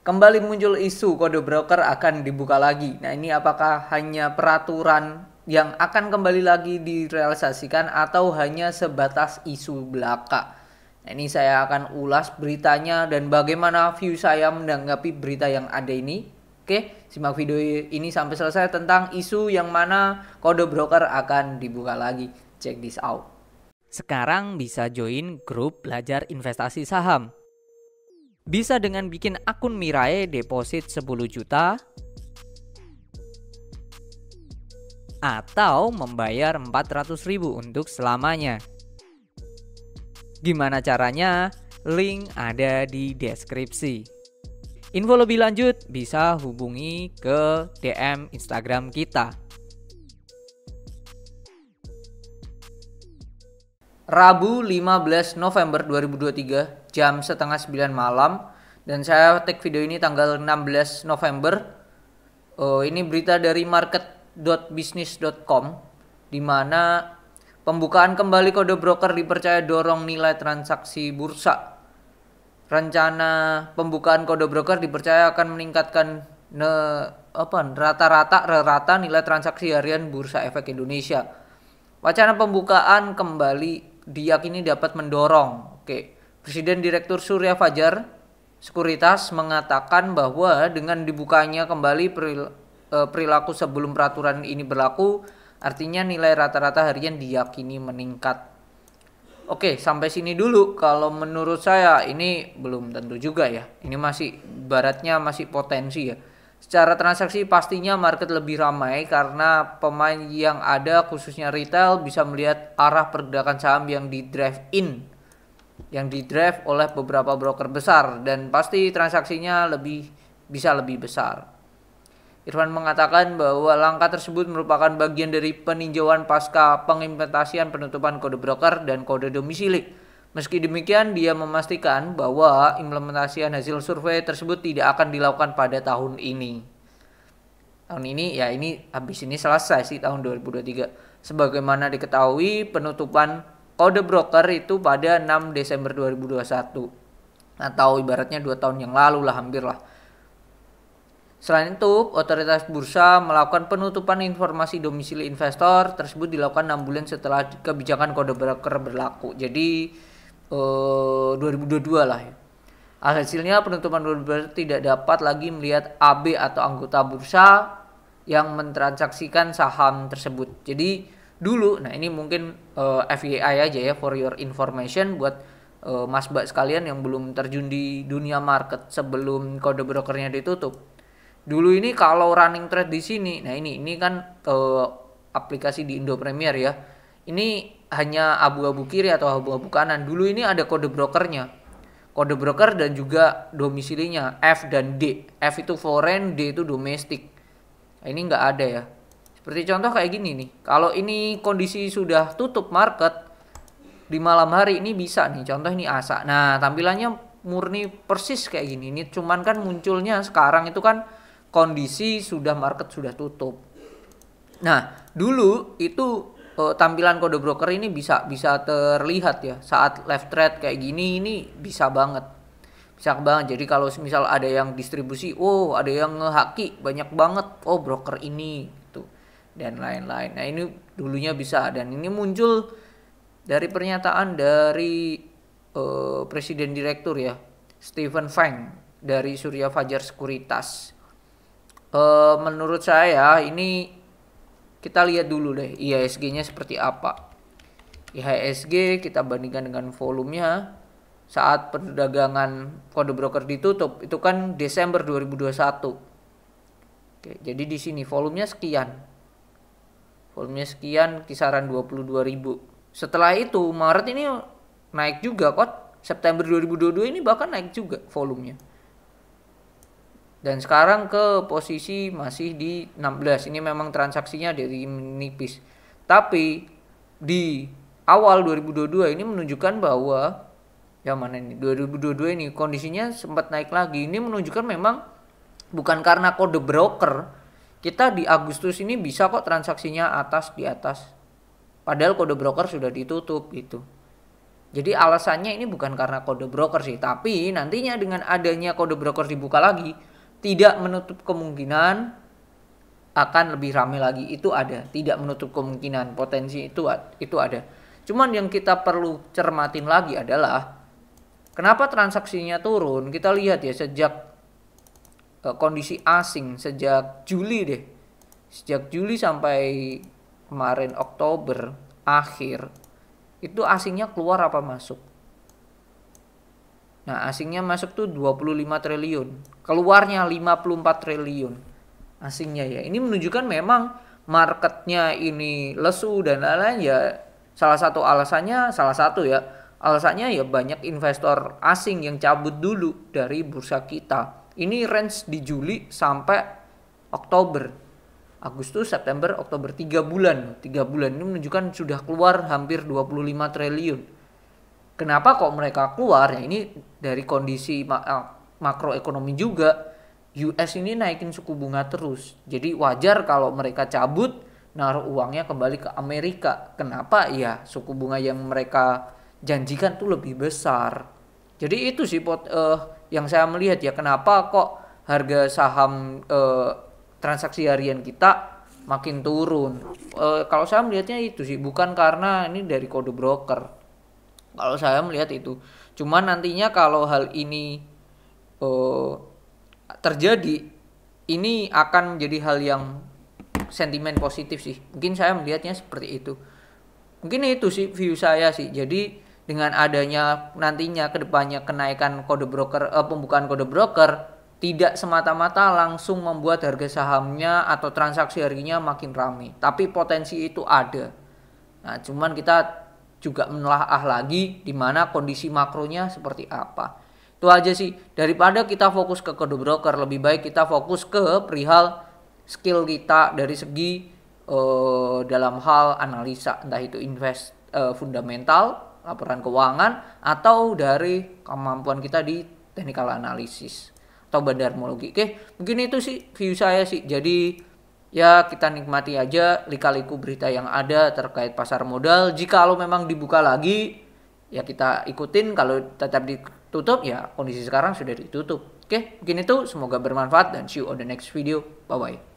Kembali muncul isu kode broker akan dibuka lagi. Nah, ini apakah hanya peraturan yang akan kembali lagi direalisasikan atau hanya sebatas isu belaka? Nah, ini saya akan ulas beritanya dan bagaimana view saya menanggapi berita yang ada ini. Oke, simak video ini sampai selesai tentang isu yang mana kode broker akan dibuka lagi. Check this out. Sekarang bisa join grup belajar investasi saham. Bisa dengan bikin akun Mirai deposit 10 juta atau membayar 400.000 untuk selamanya. Gimana caranya? Link ada di deskripsi. Info lebih lanjut bisa hubungi ke DM Instagram kita. Rabu 15 November 2023 jam setengah 9 malam, dan saya take video ini tanggal 16 November. Ini berita dari market.business.com di mana pembukaan kembali kode broker dipercaya dorong nilai transaksi bursa. Rencana pembukaan kode broker dipercaya akan meningkatkan rata nilai transaksi harian Bursa Efek Indonesia. Wacana pembukaan kembali diyakini dapat mendorong. Presiden Direktur Surya Fajar Sekuritas mengatakan bahwa dengan dibukanya kembali perilaku sebelum peraturan ini berlaku, artinya nilai rata-rata harian diyakini meningkat. Sampai sini dulu. Kalau menurut saya ini belum tentu juga ya. Ini masih baratnya masih potensi ya. Secara transaksi pastinya market lebih ramai karena pemain yang ada khususnya retail bisa melihat arah pergerakan saham yang di-drive oleh beberapa broker besar, dan pasti transaksinya bisa lebih besar. Irfan mengatakan bahwa langkah tersebut merupakan bagian dari peninjauan pasca pengimplementasian penutupan kode broker dan kode domisili. Meski demikian, dia memastikan bahwa implementasian hasil survei tersebut tidak akan dilakukan pada tahun ini. Tahun ini ya, ini habis ini selesai sih tahun 2023. Sebagaimana diketahui, penutupan kode broker itu pada 6 Desember 2021. Atau ibaratnya 2 tahun yang lalu lah, hampir lah. Selain itu, otoritas bursa melakukan penutupan informasi domisili investor tersebut dilakukan 6 bulan setelah kebijakan kode broker berlaku. Jadi 2022 lah ya. Hasilnya penutupan kode broker tidak dapat lagi melihat AB atau anggota bursa yang mentransaksikan saham tersebut. Jadi dulu, nah ini mungkin FYI aja ya, for your information buat mas mbak sekalian yang belum terjun di dunia market sebelum kode brokernya ditutup. Dulu ini kalau running trade di sini, nah ini kan aplikasi di Indo Premier ya. Ini hanya abu-abu kiri atau abu-abu kanan. Dulu ini ada kode brokernya. Kode broker dan juga domisilinya F dan D. F itu foreign, D itu domestik. Nah, ini nggak ada ya. Seperti contoh kayak gini nih. Kalau ini kondisi sudah tutup market di malam hari, ini bisa nih. Contoh ini ASA. Nah, tampilannya murni persis kayak gini. Ini cuman kan munculnya sekarang itu kan kondisi sudah market sudah tutup. Nah, dulu itu tampilan kode broker ini bisa terlihat ya saat left trade kayak gini, ini bisa banget. Jadi kalau misal ada yang distribusi, ada yang ngehaki banyak banget, broker ini gitu dan lain-lain. Nah, ini dulunya bisa, dan ini muncul dari pernyataan dari Presiden Direktur ya, Stephen Feng dari Surya Fajar Sekuritas. Menurut saya ini kita lihat dulu deh IHSG-nya seperti apa. IHSG kita bandingkan dengan volumenya saat perdagangan kode broker ditutup, itu kan Desember 2021. Jadi di sini volumenya sekian. Kisaran 22.000. Setelah itu Maret ini naik juga kok. September 2022 ini bahkan naik juga volumenya. Dan sekarang ke posisi masih di 16. Ini memang transaksinya dari menipis. Tapi di awal 2022 ini menunjukkan bahwa 2022 ini kondisinya sempat naik lagi. Ini menunjukkan memang bukan karena kode broker. Kita di Agustus ini bisa kok transaksinya di atas. Padahal kode broker sudah ditutup gitu. Jadi alasannya ini bukan karena kode broker sih, tapi nantinya dengan adanya kode broker dibuka lagi, tidak menutup kemungkinan akan lebih ramai lagi. Itu ada, tidak menutup kemungkinan, potensi itu ada. Cuman yang kita perlu cermatin lagi adalah kenapa transaksinya turun. Kita lihat ya, sejak kondisi asing sejak Juli deh. Sejak Juli sampai kemarin Oktober akhir, itu asingnya keluar apa masuk? Nah, asingnya masuk tuh 25 triliun, keluarnya 54 triliun asingnya ya. Ini menunjukkan memang marketnya ini lesu dan lain-lain ya. Salah satu alasannya ya banyak investor asing yang cabut dulu dari bursa kita. Ini range di Juli sampai Oktober. Agustus, September, Oktober, 3 bulan. 3 bulan ini menunjukkan sudah keluar hampir 25 triliun. Kenapa kok mereka keluar? Ya ini dari kondisi makroekonomi juga. US ini naikin suku bunga terus. Jadi wajar kalau mereka cabut, naruh uangnya kembali ke Amerika. Kenapa? Ya suku bunga yang mereka janjikan tuh lebih besar. Jadi itu sih yang saya melihat ya, kenapa kok harga saham transaksi harian kita makin turun. Kalau saya melihatnya itu sih, bukan karena ini dari kode broker. Kalau saya melihat itu, cuman nantinya kalau hal ini terjadi, ini akan menjadi hal yang sentimen positif sih. Mungkin saya melihatnya seperti itu. Mungkin itu sih view saya sih. Jadi dengan adanya nantinya kedepannya kenaikan kode broker, pembukaan kode broker, tidak semata-mata langsung membuat harga sahamnya atau transaksi harinya makin ramai. Tapi potensi itu ada. Nah, cuman kita juga menelaah lagi di mana kondisi makronya seperti apa. Itu aja sih. Daripada kita fokus ke kode broker, lebih baik kita fokus ke perihal skill kita dari segi dalam hal analisa, entah itu fundamental, laporan keuangan, atau dari kemampuan kita di technical analysis atau bandarmologi. Oke, mungkin itu sih view saya sih. Jadi ya kita nikmati aja lika-liku berita yang ada terkait pasar modal. Jika kalau memang dibuka lagi, ya kita ikutin. Kalau tetap ditutup, ya kondisi sekarang sudah ditutup. Oke, mungkin itu. Semoga bermanfaat dan see you on the next video. Bye-bye.